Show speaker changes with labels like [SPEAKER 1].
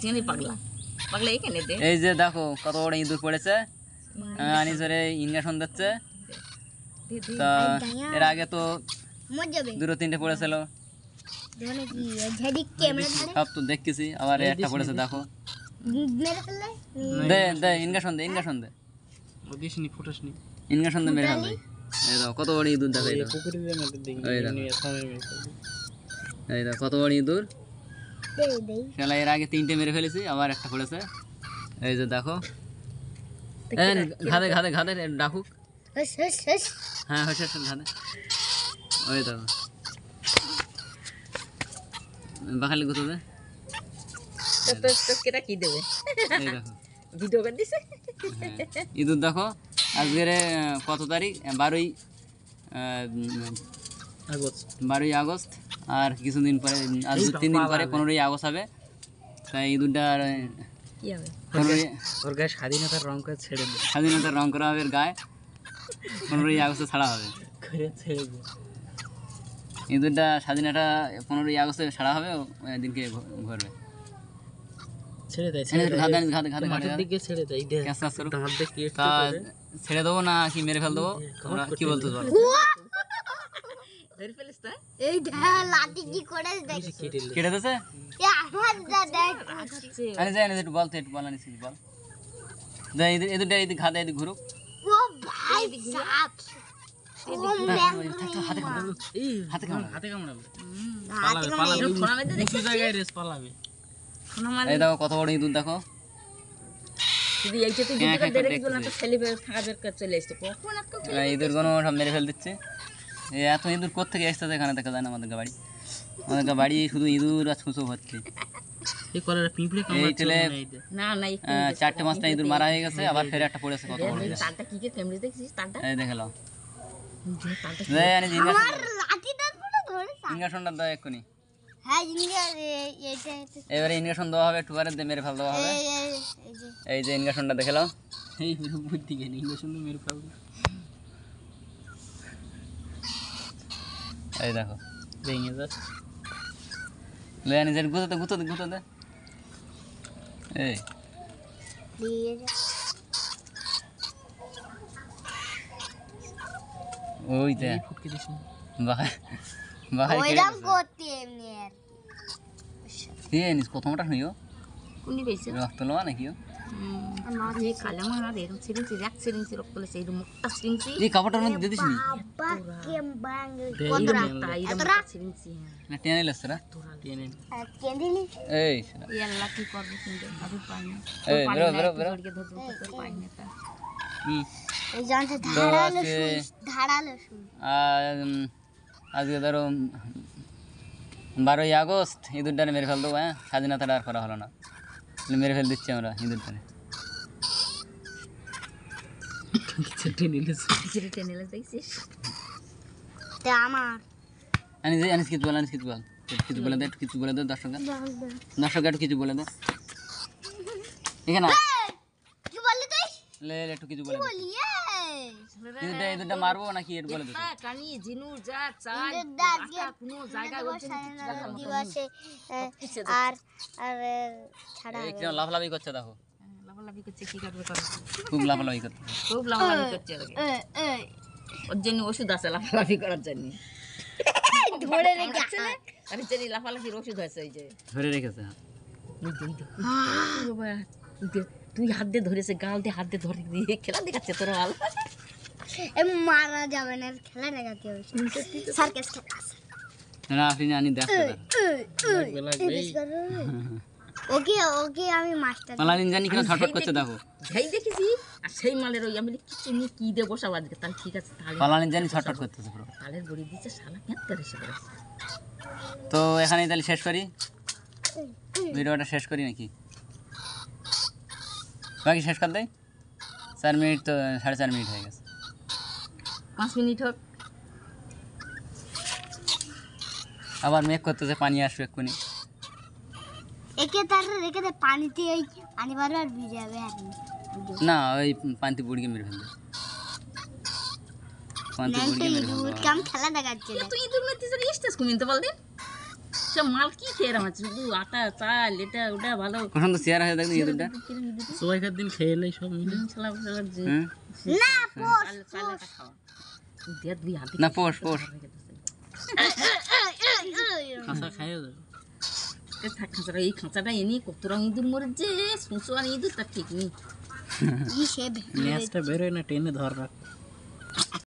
[SPEAKER 1] চিনি পাগলা পাগলা এখানে দে
[SPEAKER 2] এই যে দেখো কত বড় ইঁদুর পড়েছে আনিসরে ইনজেকশন দিচ্ছে তা এর আগে তো দুটো তিনটে পড়েছিল সব তো দেখতেছি আবার একটা পড়েছে দেখো দে দে ইনজেকশন দে ইনজেকশন দে মেরে ফেলবে এই দেখো কত বড় ইঁদুর দেখো এই দেখো কত বড় ইঁদুর শালা এর আগে তিনটে মেরে ফেলেছি আবার একটা পড়েছে এই যে দেখো ঘাদে ঘাদে ঘাদে ডাকুক হ্যাঁ হচ্ছে ঘাদে ওই দেখো বাখালি গুতো দে
[SPEAKER 1] তো কেটা কি দেবে
[SPEAKER 2] এই দেখো
[SPEAKER 1] ভিডিও করে দিছে
[SPEAKER 2] ইঁদুর দেখো আজকের কত তারিখ 12ই আগস্ট আর কিছুদিন পরে আজ 3 দিন পরে 15ই আগস্ট হবে তাই ইঁদুরটা
[SPEAKER 1] কি হবে
[SPEAKER 3] ওর গায়ে স্বাধীনতার রং করে ছেড়ে দে
[SPEAKER 2] স্বাধীনতার রং করা হবে এর গায়ে 15ই আগস্টে ছাড়া হবে ইঁদুরটা স্বাধীনতা 15ই আগস্টে ছাড়া হবে দিনকে ঘুরবে
[SPEAKER 3] ছেড়ে দেয়
[SPEAKER 2] ঘাদে ঘাদে
[SPEAKER 3] মাঠের দিকে ছেড়ে দেয় দেখ দাঁত দেখি
[SPEAKER 2] তা ছেড়ে দেবো না কি মেরে ফেল দেবো কি বলতো বল
[SPEAKER 1] ধরে ফেলিস তা
[SPEAKER 4] এই লাঠি কি করে দেখি
[SPEAKER 2] কেটে দিয়েছে
[SPEAKER 4] এ আমার দাদা
[SPEAKER 2] আরে যাই না একটু বল তো একটু বল আনিস বল যাই এদিকে এদিকে ঘাদে এদিকে ঘুরুক
[SPEAKER 4] ও ভাই সাপ
[SPEAKER 2] হাতে কামড়াবে
[SPEAKER 3] পালাবে উঁচু জায়গায় রেস পালাবে
[SPEAKER 2] এই দেখো কত বড় ইঁদুর দেখো
[SPEAKER 1] যদি এইটা তুই ভিডিও করে দেখি না তো ছেলে থাকা বের করে চলে আসছে কখন আজকাল
[SPEAKER 2] ইঁদুর কোনো সব মেরে ফেল দিচ্ছে এই এত ইঁদুর কোত্থেকে আসছে এখানে দেখা যায় না আমাদের বাড়ি শুধু ইঁদুর আর ছুঁচো ভর্তি
[SPEAKER 3] এই কলার পিঁপড়ে কামড়াচ্ছে
[SPEAKER 1] না না
[SPEAKER 2] 4টে 5টা ইঁদুর মারা হয়ে গেছে আবার ফের একটা পড়েছে কত বড়
[SPEAKER 1] তারটা কি কে ক্যামেরা দেখছিস তারটা
[SPEAKER 2] এই দেখে নাও
[SPEAKER 1] তারটা
[SPEAKER 2] এই আনি
[SPEAKER 4] আমার লাঠি দাঁড় ধরে
[SPEAKER 2] ইনজেকশনটা দাও এক্ষুনি
[SPEAKER 4] হ্যাঁ ইঞ্জিনিয়ার এইটা
[SPEAKER 2] এবারে ইনজেকশন দেওয়া হবে একটু পরে মেরে ফেল দেওয়া হবে এই যে ইনজেকশনটা দেখে নাও
[SPEAKER 3] এই বুদ্ধি জ্ঞান ইঞ্জেকশন তো মেরে ফেলবে
[SPEAKER 2] এই দেখো
[SPEAKER 3] ভেঙে যা
[SPEAKER 2] লে আনি যেন গুতো দে এই
[SPEAKER 4] দিয়ে
[SPEAKER 2] ওইটা
[SPEAKER 3] ফুটকে দিস
[SPEAKER 2] বাহাই
[SPEAKER 4] ওইরকম করতে এমনি আর
[SPEAKER 2] কি নিস কত মোটা হইও
[SPEAKER 1] কোনি কইছে
[SPEAKER 2] রক্ত লওয়া নাকি
[SPEAKER 1] না রে কালামা না এরকম সিরিঞ্জ এক সিরিঞ্জ রক্তলে সেই মুক্তা সিরিঞ্জ
[SPEAKER 2] এই কাপড়টার মধ্যে দিয়ে দিসনি
[SPEAKER 4] বাবা কেম বাং
[SPEAKER 1] কোনরা এতরা সিরিঞ্জ
[SPEAKER 2] না টেনে লসরা
[SPEAKER 3] টেনে
[SPEAKER 4] কেঁদিনি
[SPEAKER 2] এই
[SPEAKER 1] এই আল্লাহ কি করবে শুনতে আমি পাই না
[SPEAKER 2] এই বেরো
[SPEAKER 1] জড়কে ধরতে তো পাই না তা
[SPEAKER 4] এই জানতে ধারালো শুন
[SPEAKER 2] আজকে ধরো 12ই আগস্ট ইঁদুরটারে মেরে ফেল দেবো হ্যাঁ স্বাধীনতাটা আর করা হলো না মেরে ফেল দিচ্ছি আমরা ইঁদুরটারে
[SPEAKER 1] টেনে দেখছিস
[SPEAKER 4] তে আমার
[SPEAKER 2] আনিস কিছু বলে দে কিছু বলে দে দর্শক একটু কিছু বলে দে এখানে
[SPEAKER 4] কি বললি তুই
[SPEAKER 2] লে একটু কিছু বলে দে
[SPEAKER 4] বলি
[SPEAKER 2] ইঁদুরটা মারবো নাকি এর বলে দে
[SPEAKER 1] কানি জিনু যা চাই কোনো জায়গা
[SPEAKER 4] দিবসে আর আর ছাড়া
[SPEAKER 2] এই কেন লাফালাফি করছে দেখো
[SPEAKER 1] লাফালাফি করছে কি করবে করে
[SPEAKER 2] খুব লাফালাফি করছে
[SPEAKER 1] করছে ওর জন্য ওষুধ আছে লাফালাফি করার জন্য
[SPEAKER 4] ধরে রেখেছে
[SPEAKER 1] আমি জানি লাফালাফির ওষুধ আছে ওই যে
[SPEAKER 2] ধরে রেখেছে
[SPEAKER 1] তুই হাত দিয়ে ধরেছে গাল দিয়ে হাত দিয়ে ধরে দিয়ে খেলা দেখাচ্ছে তোর হাল
[SPEAKER 4] মারা যাবে না খেলা দেখাতে হবে সার্কাস
[SPEAKER 2] না আপনি জানি দেখতে
[SPEAKER 4] ওকে ওকে আমি মাস্টার
[SPEAKER 2] মালালিন জানি কেন ছটফট করছে দেখো
[SPEAKER 1] সেই দেখেছি আর সেই মালের ওই আমি কিছু নিয়ে কি দিয়ে বসাবো আজকে তাহলে ঠিক আছে তাহলে
[SPEAKER 2] মালালিন জানি ছটফট করতেছে পুরো
[SPEAKER 1] তালের বড়ি দিচ্ছে শালা কেন করে এসে করে
[SPEAKER 2] তো এখানেই তাহলে শেষ করি ভিডিওটা শেষ করি নাকি বাকি শেষ কর দেয় 4 মিনিট তো 4.5 মিনিট হয়ে গেছে
[SPEAKER 1] 5 মিনিট হোক
[SPEAKER 2] আবার মেঘ করতেছে পানি আসবে এক্ষুনি
[SPEAKER 4] একে তার রেখে দে পানিতে ওই পানি বারবার ভিজে যাবে আর
[SPEAKER 2] না ওই পানিতে বুড়িকে মেরে ফেলবে পানিতে বুড়িকে মেরে ফেলবে
[SPEAKER 4] কাম খেলা দেখাচ্ছে
[SPEAKER 1] তুই ইঁদুর মেরে তুই স্টেজ কমিতে বল দে সব মাল কি খেয়ে রামাচ্ছে শুধু আটা চাল এটা ওটা ভালো
[SPEAKER 2] প্রশান্ত চেয়ার আছে দেখুন ইঁদুরটা
[SPEAKER 3] সবাইকার দিন খেয়ে এলে সব মিলে
[SPEAKER 1] শালা শালা যে
[SPEAKER 2] হুম
[SPEAKER 4] না পোষ
[SPEAKER 1] চালটা খাওয়া দেখ দুই হাতে
[SPEAKER 2] না পোষ পোষ
[SPEAKER 3] খাসা খাইও যাবে
[SPEAKER 1] খাঁচাটা এই খাঁচাটা এনে কত রঙ ইঁদুর মরেছে শুঁসো আর ইঁদুর তার ঠিক নেই
[SPEAKER 4] ই সে
[SPEAKER 3] ম্যাচটা বেরোয় না টেনে ধর রাখ